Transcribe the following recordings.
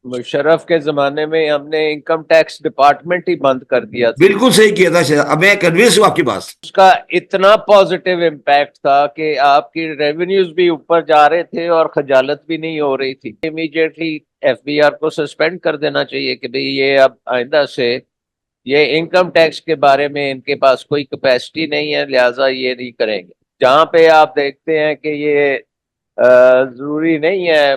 मुशर्रफ के जमाने में हमने इनकम टैक्स डिपार्टमेंट ही बंद कर दिया था। बिल्कुल सही किया था शायद। अब मैं कन्विंस हूँ आपकी बात से। उसका इतना पॉजिटिव इम्पैक्ट था कि आपकी रेवेन्यूज भी ऊपर जा रहे थे और खजालत भी नहीं हो रही थी। इमीडिएटली एफबीआर को सस्पेंड कर देना चाहिए कि भाई ये अब आइंदा से ये इनकम टैक्स के बारे में इनके पास कोई कैपेसिटी नहीं है, लिहाजा ये नहीं करेंगे। जहां पे आप देखते हैं कि ये जरूरी नहीं है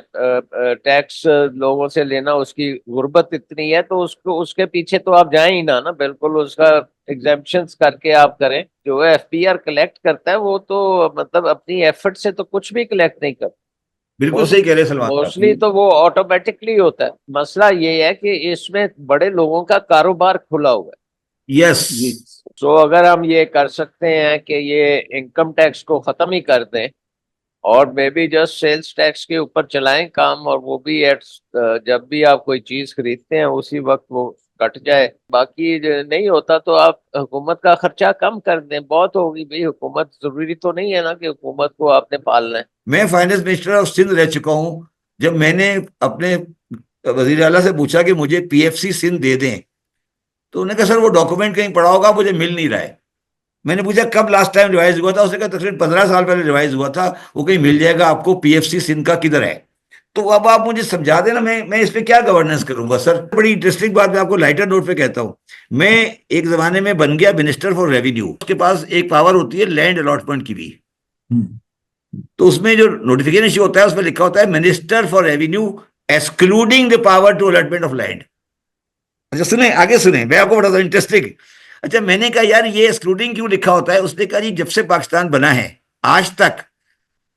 टैक्स लोगों से लेना, उसकी गुर्बत इतनी है तो उसको उसके पीछे तो आप जाए ही ना बिल्कुल उसका एग्जेम्पशंस करके आप करें। जो एफपीआर कलेक्ट करता है वो तो मतलब अपनी एफर्ट से तो कुछ भी कलेक्ट नहीं करता। बिल्कुल मोस्ट सही कह रहे हैं सलमान मोस्टली साहब। तो वो ऑटोमेटिकली होता है। मसला ये है कि इसमें बड़े लोगों का कारोबार खुला हुआ है। यस। तो अगर हम ये कर सकते हैं कि ये इनकम टैक्स को खत्म ही कर दें और maybe just sales tax के ऊपर चलाएं काम, और वो भी एट जब भी आप कोई चीज खरीदते हैं उसी वक्त वो कट जाए। बाकी नहीं होता तो आप हुकूमत का खर्चा कम कर दें, बहुत होगी भाई। हुकूमत जरूरी तो नहीं है ना कि हुकूमत को आपने पालना है। मैं फाइनेंस मिनिस्टर ऑफ सिंध रह चुका हूं। जब मैंने अपने वजीर आला से पूछा कि मुझे पीएफसी सिंध दे दें, तो उन्होंने कहा सर वो डॉक्यूमेंट कहीं पड़ा होगा, मुझे मिल नहीं रहा है। मैंने पूछा कब लास्ट टाइम रिवाइज हुआ था, उसने कहा तकरीबन 15 साल पहले रिवाइज हुआ था, वो कहीं मिल जाएगा आपको, पीएफसी सिंध का किधर है। तो अब आप मुझे समझा देना, मैं इस पे क्या गवर्नेंस करूंगा सर। बड़ी इंटरेस्टिंग बात मैं आपको लाइटर नोट पे कहता हूँ। मैं एक जमाने में बन गया मिनिस्टर फॉर रेवेन्यू। उसके पास एक पावर होती है लैंड अलॉटमेंट की भी। तो उसमें जो नोटिफिकेशन इश्यू होता है उसमें लिखा होता है minister for revenue excluding the power to allotment of land. अच्छा सुने, आगे सुने, मैं आपको बड़ा इंटरेस्टिंग। अच्छा मैंने कहा यार ये एक्सक्लूडिंग क्यों लिखा होता है। उसने कहा जी जब से पाकिस्तान बना है आज तक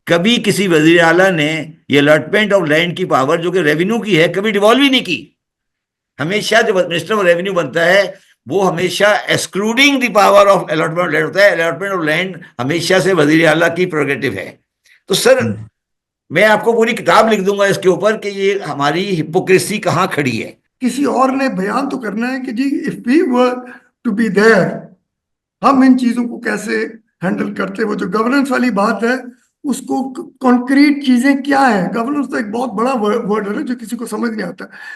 कभी किसी वजीर आला ने ये अलॉटमेंट ऑफ लैंड की पावर जो कि रेवेन्यू की है कभी डिवॉल्व ही नहीं की। हमेशा जो मिनिस्टर ऑफ रेवेन्यू बनता है वो हमेशा excluding the power of allotment of land होता है। अलॉटमेंट ऑफ लैंड हमेशा से वजीर आला की प्रोगेटिव है। तो सर मैं आपको पूरी किताब लिख दूंगा इसके ऊपर कि ये हमारी हिपोक्रेसी कहाँ खड़ी है। किसी और ने बयान तो करना है कि जी if we were to be there हम इन चीजों को कैसे हैंडल करते। वो जो गवर्नेंस वाली बात है उसको कॉन्क्रीट चीजें क्या है। गवर्नेंस तो एक बहुत बड़ा वर्ड है ना जो किसी को समझ नहीं आता।